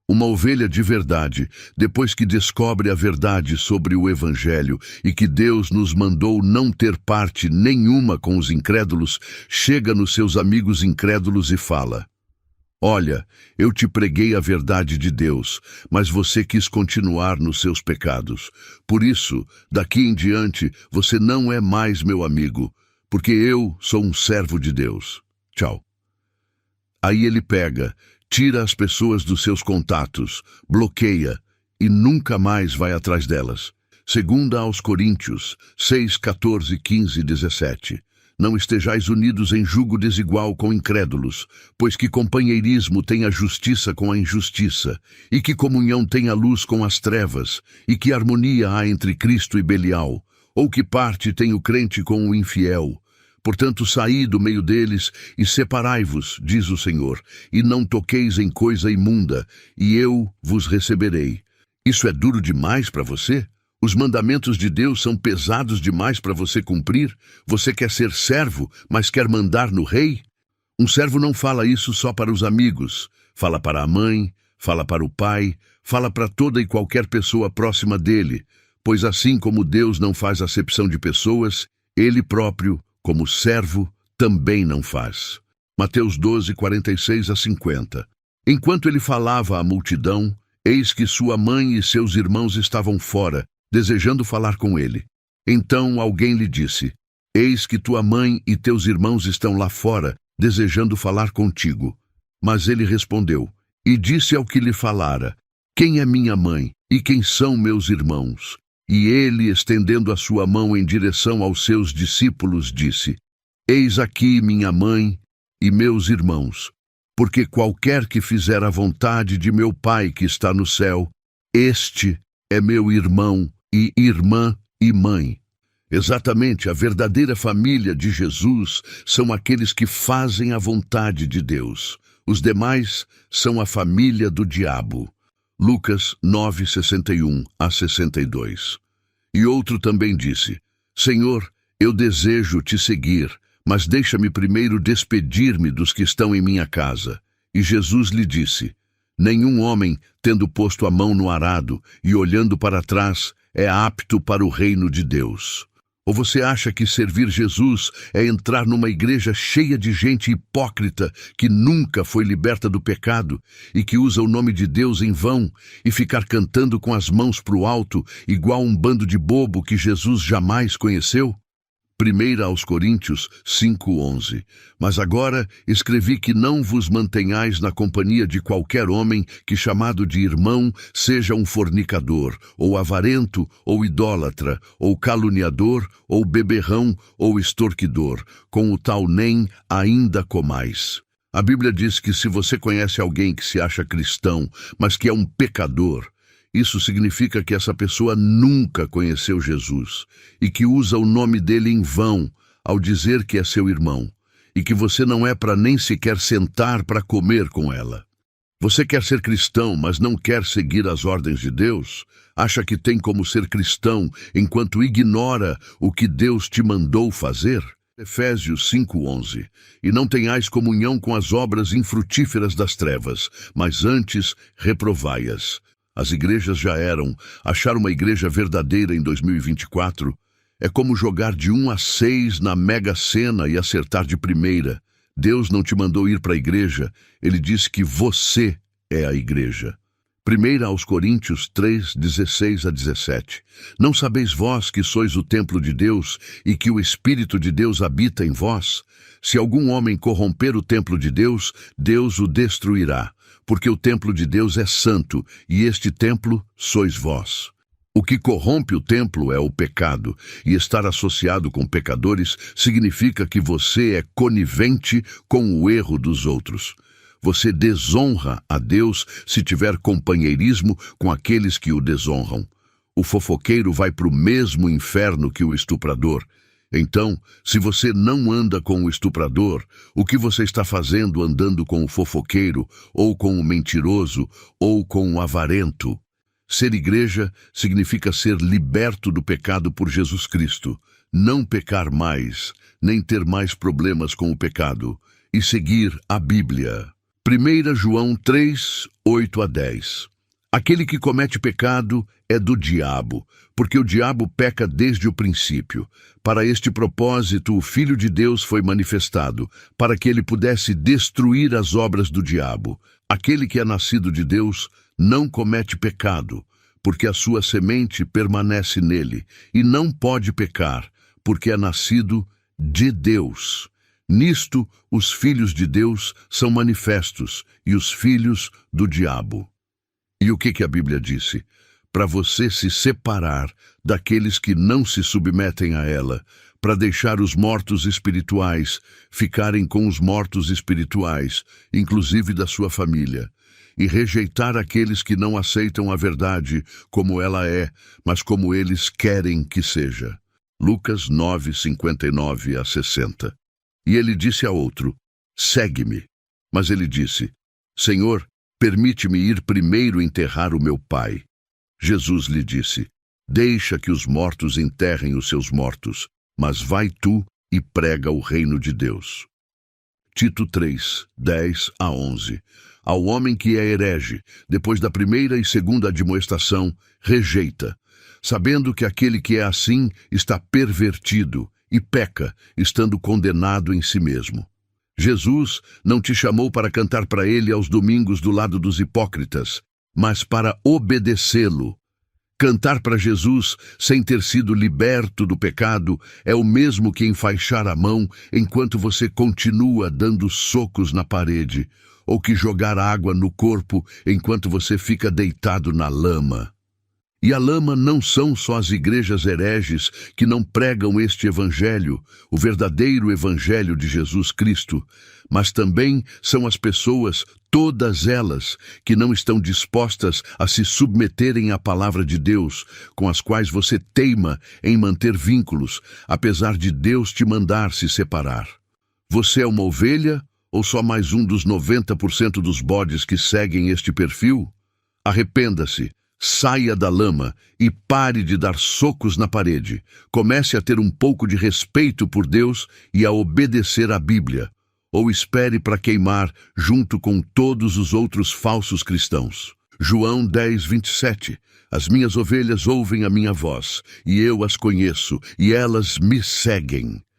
Uma ovelha de verdade, depois que descobre a verdade sobre o Evangelho e que Deus nos mandou não ter parte nenhuma com os incrédulos, chega nos seus amigos incrédulos e fala: Olha, eu te preguei a verdade de Deus, mas você quis continuar nos seus pecados. Por isso, daqui em diante, você não é mais meu amigo, porque eu sou um servo de Deus. Tchau. Aí ele pega, tira as pessoas dos seus contatos, bloqueia e nunca mais vai atrás delas. 2 aos Coríntios 6, 14, 15 e 17. Não estejais unidos em jugo desigual com incrédulos, pois que companheirismo tem a justiça com a injustiça, e que comunhão tem a luz com as trevas, e que harmonia há entre Cristo e Belial, ou que parte tem o crente com o infiel. Portanto, saí do meio deles e separai-vos, diz o Senhor, e não toqueis em coisa imunda, e eu vos receberei. Isso é duro demais para você? Os mandamentos de Deus são pesados demais para você cumprir? Você quer ser servo, mas quer mandar no rei? Um servo não fala isso só para os amigos. Fala para a mãe, fala para o pai, fala para toda e qualquer pessoa próxima dele. Pois assim como Deus não faz acepção de pessoas, ele próprio, como servo, também não faz. Mateus 12, 46 a 50. Enquanto ele falava à multidão, eis que sua mãe e seus irmãos estavam fora, desejando falar com ele. Então alguém lhe disse: Eis que tua mãe e teus irmãos estão lá fora, desejando falar contigo. Mas ele respondeu, e disse ao que lhe falara: Quem é minha mãe e quem são meus irmãos? E ele, estendendo a sua mão em direção aos seus discípulos, disse: Eis aqui minha mãe e meus irmãos, porque qualquer que fizer a vontade de meu Pai que está no céu, este é meu irmão e irmã e mãe. Exatamente, a verdadeira família de Jesus são aqueles que fazem a vontade de Deus. Os demais são a família do diabo. Lucas 9, 61 a 62. E outro também disse: Senhor, eu desejo te seguir, mas deixa-me primeiro despedir-me dos que estão em minha casa. E Jesus lhe disse: Nenhum homem, tendo posto a mão no arado e olhando para trás, é apto para o reino de Deus. Ou você acha que servir Jesus é entrar numa igreja cheia de gente hipócrita que nunca foi liberta do pecado e que usa o nome de Deus em vão e ficar cantando com as mãos para o alto, igual um bando de bobo que Jesus jamais conheceu? 1 aos Coríntios 5:11. Mas agora escrevi que não vos mantenhais na companhia de qualquer homem que, chamado de irmão, seja um fornicador, ou avarento, ou idólatra, ou caluniador, ou beberrão, ou extorquidor. Com o tal nem ainda comais. A Bíblia diz que se você conhece alguém que se acha cristão, mas que é um pecador, isso significa que essa pessoa nunca conheceu Jesus e que usa o nome dele em vão ao dizer que é seu irmão e que você não é para nem sequer sentar para comer com ela. Você quer ser cristão, mas não quer seguir as ordens de Deus? Acha que tem como ser cristão enquanto ignora o que Deus te mandou fazer? Efésios 5:11. E não tenhais comunhão com as obras infrutíferas das trevas, mas antes reprovai-as. As igrejas já eram. Achar uma igreja verdadeira em 2024 é como jogar de 1 a 6 na Mega Sena e acertar de primeira. Deus não te mandou ir para a igreja, ele disse que você é a igreja. 1 aos Coríntios 3, 16 a 17. Não sabeis vós que sois o templo de Deus e que o Espírito de Deus habita em vós? Se algum homem corromper o templo de Deus, Deus o destruirá. Porque o templo de Deus é santo, e este templo sois vós. O que corrompe o templo é o pecado, e estar associado com pecadores significa que você é conivente com o erro dos outros. Você desonra a Deus se tiver companheirismo com aqueles que o desonram. O fofoqueiro vai para o mesmo inferno que o estuprador. Então, se você não anda com o estuprador, o que você está fazendo andando com o fofoqueiro, ou com o mentiroso, ou com o avarento? Ser igreja significa ser liberto do pecado por Jesus Cristo, não pecar mais, nem ter mais problemas com o pecado, e seguir a Bíblia. 1 João 3, 8 a 10. Aquele que comete pecado é do diabo, porque o diabo peca desde o princípio. Para este propósito, o Filho de Deus foi manifestado, para que ele pudesse destruir as obras do diabo. Aquele que é nascido de Deus não comete pecado, porque a sua semente permanece nele, e não pode pecar, porque é nascido de Deus. Nisto, os filhos de Deus são manifestos, e os filhos do diabo. E o que a Bíblia disse? Para você se separar daqueles que não se submetem a ela, para deixar os mortos espirituais ficarem com os mortos espirituais, inclusive da sua família, e rejeitar aqueles que não aceitam a verdade como ela é, mas como eles querem que seja. Lucas 9, 59 a 60. E ele disse a outro: segue-me. Mas ele disse: Senhor, permite-me ir primeiro enterrar o meu pai. Jesus lhe disse: deixa que os mortos enterrem os seus mortos, mas vai tu e prega o reino de Deus. Tito 3, 10 a 11. Ao homem que é herege, depois da primeira e segunda admoestação, rejeita, sabendo que aquele que é assim está pervertido e peca, estando condenado em si mesmo. Jesus não te chamou para cantar para ele aos domingos do lado dos hipócritas, mas para obedecê-lo. Cantar para Jesus sem ter sido liberto do pecado é o mesmo que enfaixar a mão enquanto você continua dando socos na parede, ou que jogar água no corpo enquanto você fica deitado na lama. E a lama não são só as igrejas hereges que não pregam este evangelho, o verdadeiro evangelho de Jesus Cristo, mas também são as pessoas, todas elas, que não estão dispostas a se submeterem à palavra de Deus, com as quais você teima em manter vínculos, apesar de Deus te mandar se separar. Você é uma ovelha ou só mais um dos 90% dos bodes que seguem este perfil? Arrependa-se. Saia da lama e pare de dar socos na parede. Comece a ter um pouco de respeito por Deus e a obedecer à Bíblia. Ou espere para queimar junto com todos os outros falsos cristãos. João 10, 27. As minhas ovelhas ouvem a minha voz, e eu as conheço, e elas me seguem.